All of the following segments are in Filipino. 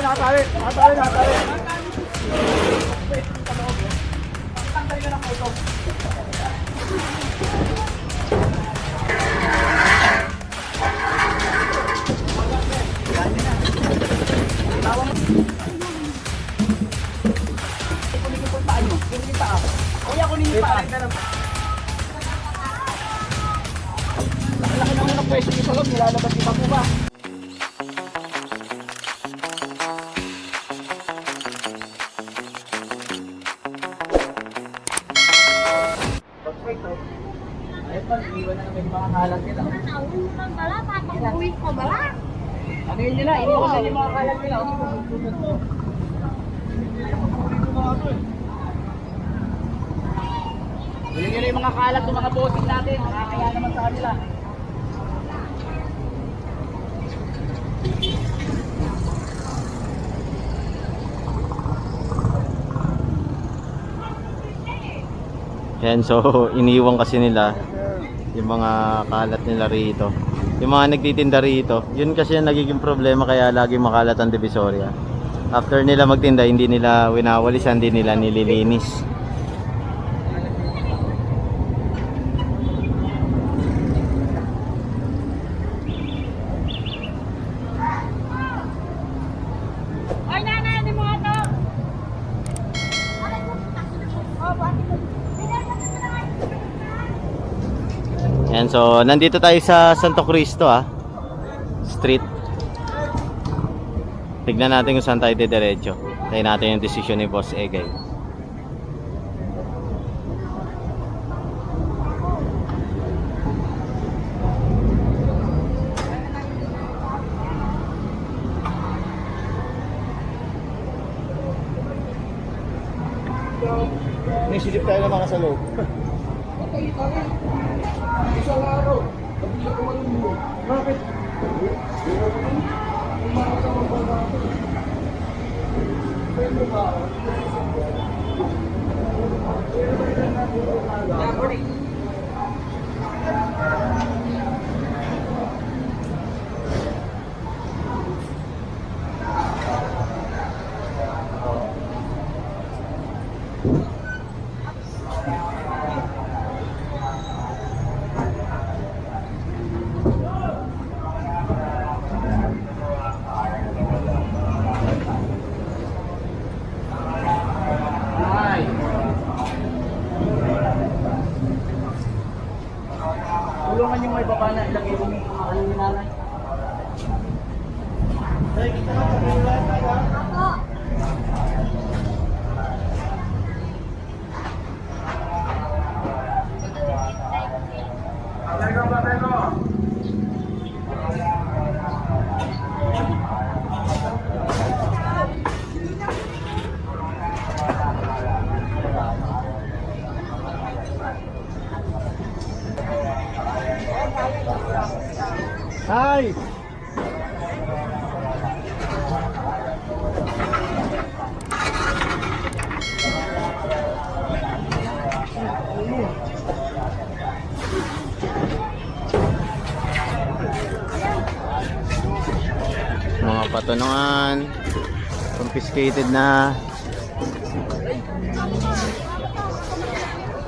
nakatali. Nakatali. Tanggal ka ng auto. Kunin yung paan mo. Kunin yung paa. Kuya, kunin yung paa. Laki na unang pwesto yung salon. Nilalabas yung papo ba? Ayun pa, iwan na namin yung mga kalat nila. Nauunan bala, papag-uwi ko bala. Ano yun nila? Iwan na yung mga kalat nila. Yun yun yung mga kalat ng mga bossing natin. Nakakaya naman sa kanila. Yan, so iniwan kasi nila yung mga kalat nila rito. Yung mga nagtitinda rito, yun kasi yung nagiging problema kaya lagi makalat ang Divisoria. After nila magtinda, hindi nila winawalisan, hindi nila nililinis. Ay, nanay, di mo ito. Oh, bakit? Yan, so nandito tayo sa Santo Cristo Street. Tignan natin kung saan tayo didiretso. Tayo natin yung desisyon ni Boss Egay. May silip tayo ng mga sa loob. Isang araw. Bakit? Tulungan yung may baba na ilagay yung ano ni nanay. Hi! Mga patunungan, confiscated na.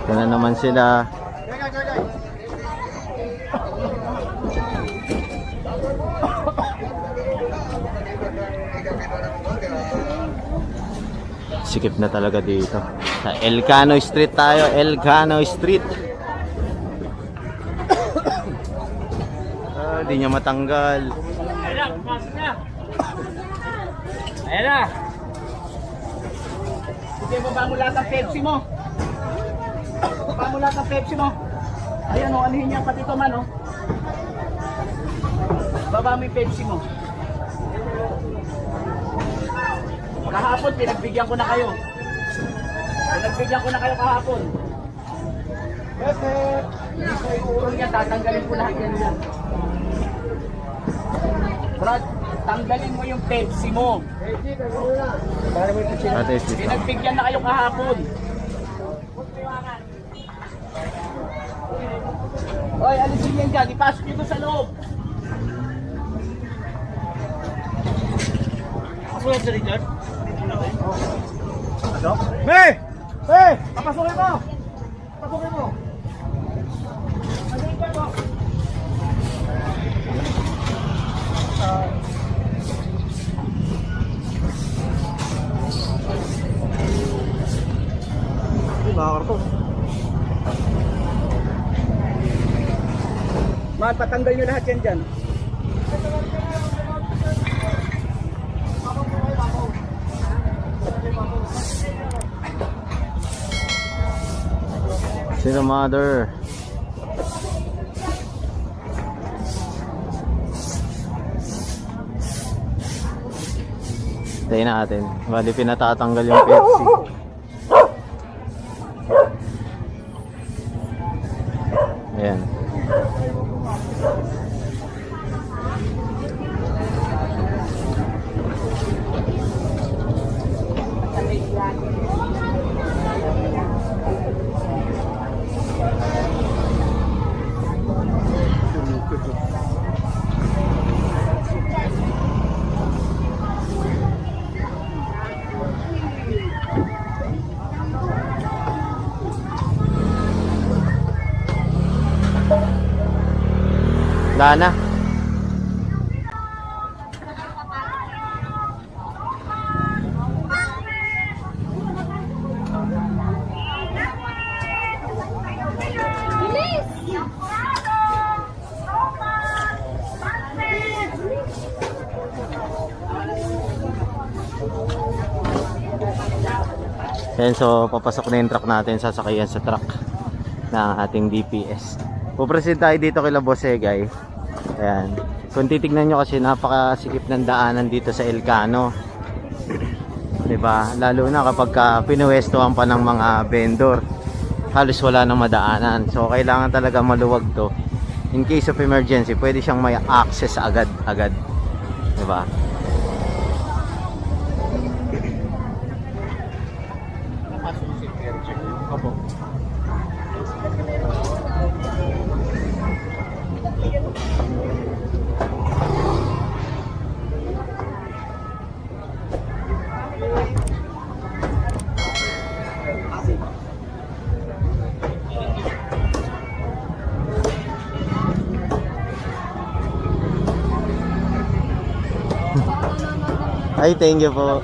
Ito na naman sila. Sikip na talaga dito. Sa Elcano Street tayo, Elcano Street. Di niya matanggal. Ayan na, pumasok na. Ayan na. Sige, baba mo lahat ng Pepsi mo. Baba mo lahat ng Pepsi mo. Ayan o, anuhin niya pati ito man o. Baba mo yung Pepsi mo. Kahapon, pinagbigyan ko na kayo. Pinagbigyan ko na kayo kahapon. Hindi ko iurol yan, tatanggalin ko lahat yan. Brad, tanggalin mo yung Pepsi mo. Pinagbigyan na kayo kahapon. Oy, alisin yan dyan. Ipasok nyo sa loob. Papasukin sa Richard. Ano? Hey! Hey! Papasukin mo! Papasukin mo! Ano yung mo? Nakakarto. Man, patanggal nyo lahat yan dyan. Sino mother? Tayo natin. Bali pinatatanggal yung Pepsi. Ayan. Wala na. Ayan, so papasok na yung truck natin, sasakayan sa truck ng ating DPS. Puproceed tayo dito kila Bosegay. Ayan. Kung titignan nyo kasi napakasikip ng daanan dito sa Elcano. Diba? Lalo na kapag pinuwestohan pa ng mga vendor. Halos wala nang madaanan. So kailangan talaga maluwag to. In case of emergency, pwede siyang may access agad-agad. Diba? Opo. Ay, thank you po.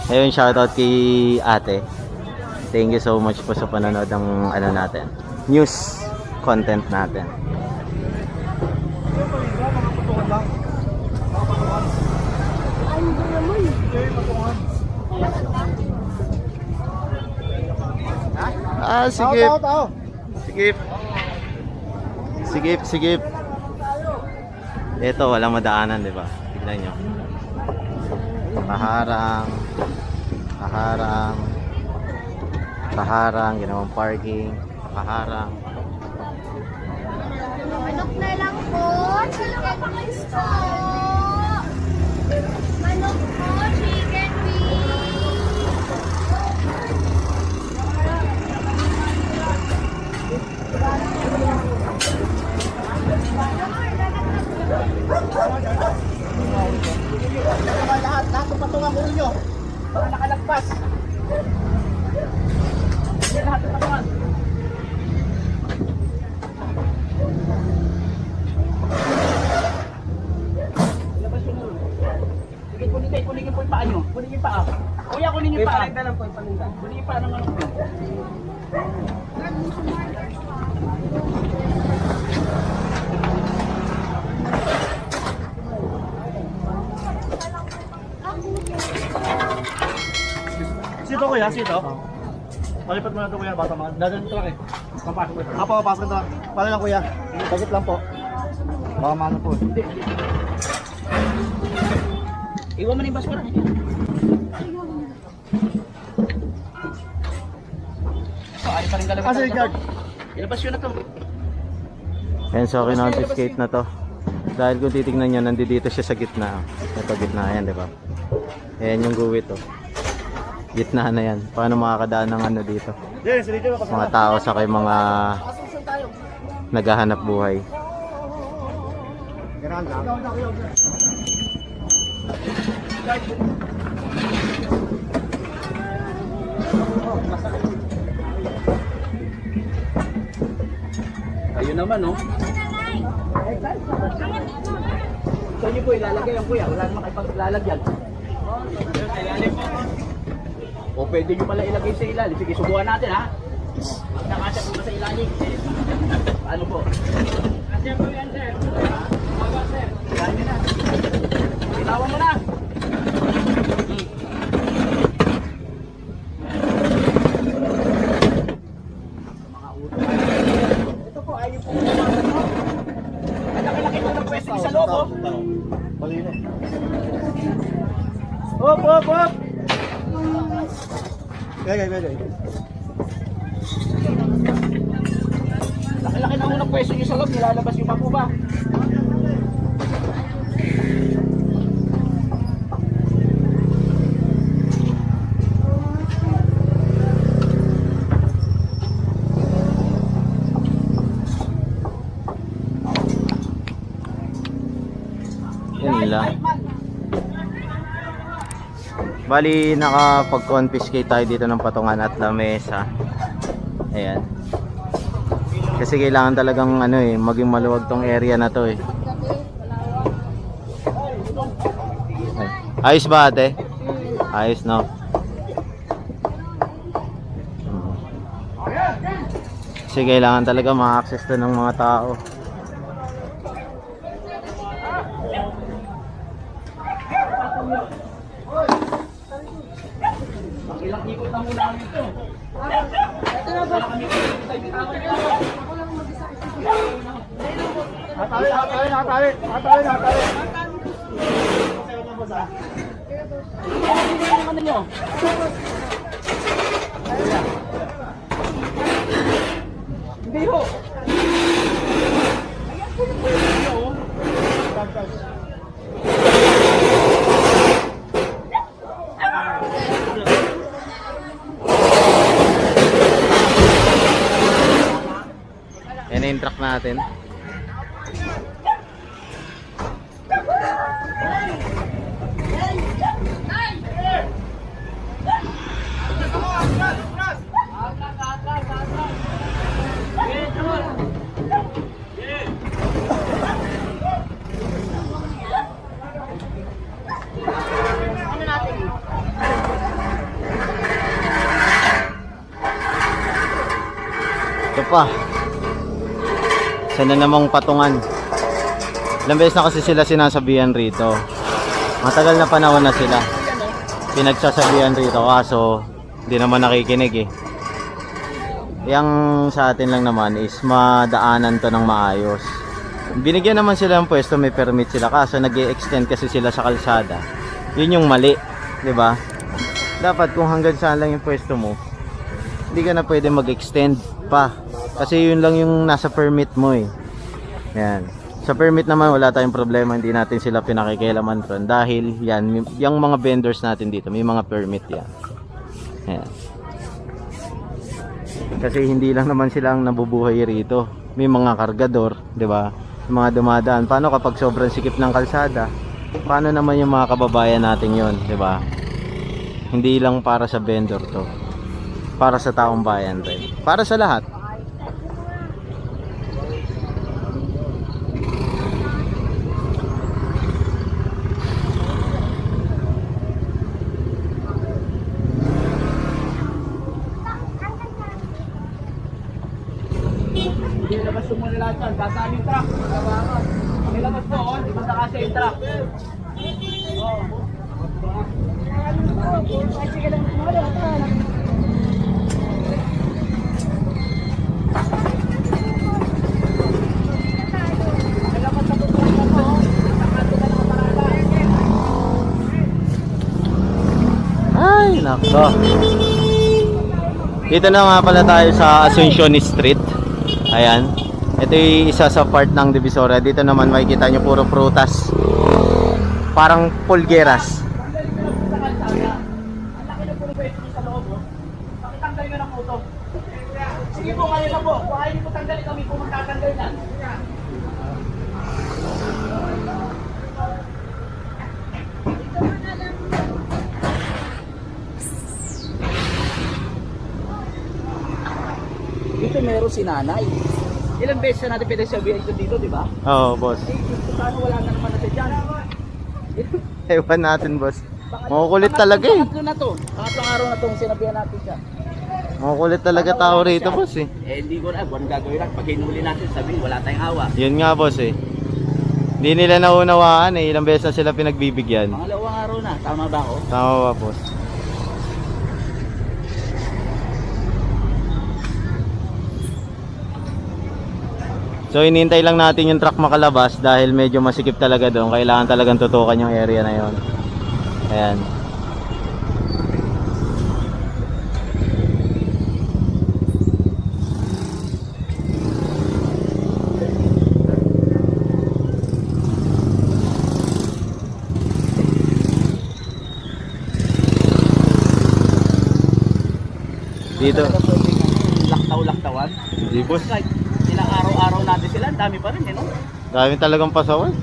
Ayun, shoutout kay ate. Thank you so much po sa panonood ng ano natin, news content natin. Sige. Sigip. Ito, walang madaanan, di ba? Tignan nyo. Kaharang, ginawang parking, kaharang. Manok na lang po. Chicken wings po. Manok po. Chicken wings. Lahat ng patungan ko ninyo. Para nakalagpas. Lahat ng patungan. Labas yung ulo. Sige, kunin po yung paa nyo. Kunin yung paa. Kuya, kunin yung paa. Paninda lang po yung paninda. Kunin yung paa ng manok nyo. Sito kuya, sito. Palipat mo na ito kuya, bata mga. Dadaan ito lang eh. Papasok ko ito. Papasok ito lang. Pala lang kuya. Bagit lang po. Baka maano po. Hindi. Iwan mo na yung basura. Ay pa rin kalabit. Kasi Richard. Ilabas yun na ito. Ayan, so kinonfiscate na to. Dahil kung titignan nyo, nandito siya sa gitna. Ito, gitna yan, di ba? Ayan yung guwit, oh. Gitna na yan. Paano makakadaan ng ano dito? Yes, dito ako Mga tao sa kay mga naghahanap buhay. Ganahan lang. Kayo naman, no? Sa inyo po ilalagay ang kuya. Wala naman kayo paglalagyan. O pwede nyo pala ilagay sa ilalim. Sige, subukan natin, ha? Nakasya po ba sa ilalim? Ano po? Kasya po yan, sir. Baga, sir. Ilalim na. Ilawan mo na. Mga uto. Ito po, ayun po. Laki-laki po ng pwesto sa loob, oh. Malino. Hop, hop, hop! Gay. Laki-laki na unang pwesto nyo sa loob, nilalabas yung pa po ba? Yan lang. Bali, nakapag-confiscate tayo dito ng patungan at lamesa. Ayan. Kasi kailangan talagang ano maging maluwag tong area na to eh. Ay. Ayos ba ate? Ayos, no? Kasi kailangan talaga ma-access to ng mga tao. Ilang ikot na muna kami ito. Natali. Ano nyo? Hindi ho. Yan na yung truck natin. Ito pa. Sana namang patungan. Ilang beses na kasi sila sinasabihan rito. Matagal na panahon na sila pinagsasabihan rito, kaso hindi naman nakikinig eh. Yang sa atin lang naman is madaanan to ng maayos. Binigyan naman sila ng pwesto, may permit sila, kaso nag-i-extend kasi sila sa kalsada. Yun yung mali, 'di ba? Dapat kung hanggang saan lang yung pwesto mo, hindi ka na pwede mag-extend pa. Kasi yun lang yung nasa permit mo eh. Yan. Sa permit naman wala tayong problema, hindi natin sila pinakikialaman ron dahil yan, yung mga vendors natin dito may mga permit yan. Yan. Kasi hindi lang naman silang nabubuhay rito. May mga kargador, 'di ba? Mga dumadaan. Paano kapag sobrang sikip ng kalsada? Paano naman yung mga kababayan natin 'yon, 'di ba? Hindi lang para sa vendor 'to. Para sa taong bayan rin. Para sa lahat. Nilabas mo nila lahat yan. Dasaan yung truck. Nilabas mo, oh. Di ba nakasya yung truck? Ay, nako. Dito na nga pala tayo sa Asuncion Street. Ayan. Ito yung isa sa part ng Divisoria. Dito naman makikita nyo puro prutas. Parang pulgeras. Pakitanggal nyo ng photo. Sige po, ngayon na po. Kung ayaw niyo po tanggalin kami po magtatanggal na. Dito meron si nanay. Ilang beses na natin pinagsabihan ito dito, di ba? Oo, boss. Paano wala na naman natin dyan? Ewan natin, boss. Makukulit talaga eh. Pangatlo na to. Pangatlong araw na itong sinabihan natin siya. Makukulit talaga tao rito, boss eh. Eh, hindi ko na. Buwan gagawin lang. Pag hinuli natin, sabihin, wala tayong awa. Yun nga, boss eh. Hindi nila naunawaan eh. Ilang beses na sila pinagbibigyan. Pangalawang araw na. Tama ba ako? Tama ba, boss? So inintay lang natin yung truck makalabas dahil medyo masikip talaga doon. Kailangan talagang tutukan yung area na yon. Ayan. Dito. Laktaw-laktawan. Hindi, boss. Like, ilang araw-araw natin sila. Ang dami pa rin, eh, no? Dami talagang pasawan.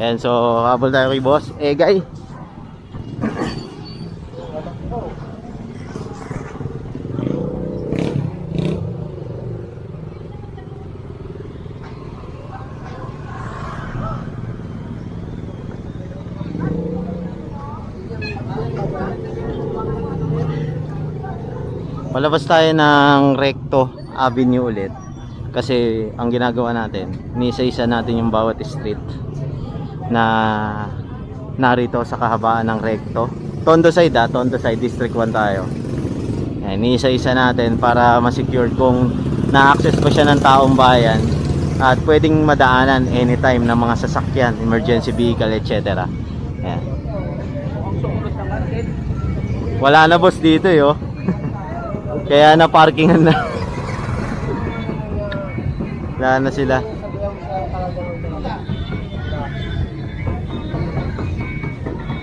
Ayan, so habol tayo kay boss Egay. Palabas tayo ng Recto Avenue ulit. Kasi ang ginagawa natin, nisa-isa natin yung bawat street na narito sa kahabaan ng Recto. Tondo side Tondo side, District 1 tayo. Ayan, nisa-isa natin para ma-secure kung na-access pa siya ng taong bayan at pwedeng madaanan anytime ng mga sasakyan, emergency vehicle, etc. Ayan. Wala na boss dito yo. Kaya na parkingan na. Wala na sila.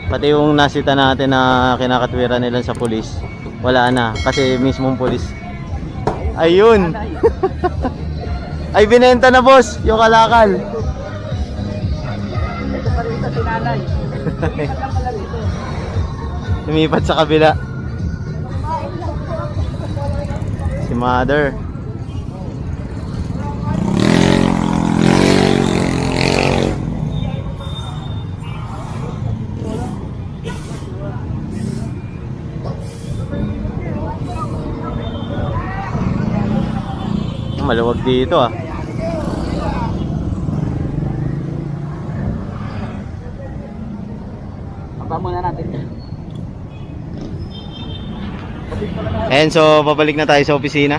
Pati yung nasita natin na kinakatwiran nila sa pulis, wala na kasi mismong pulis. Ayun. Ay binenta na boss yung kalakal. Ito pa rin ito, sinanay. Lumipat sa kabila. Si mother. Maluwag dito ah. Papa muna natin. And so babalik na tayo sa opisina.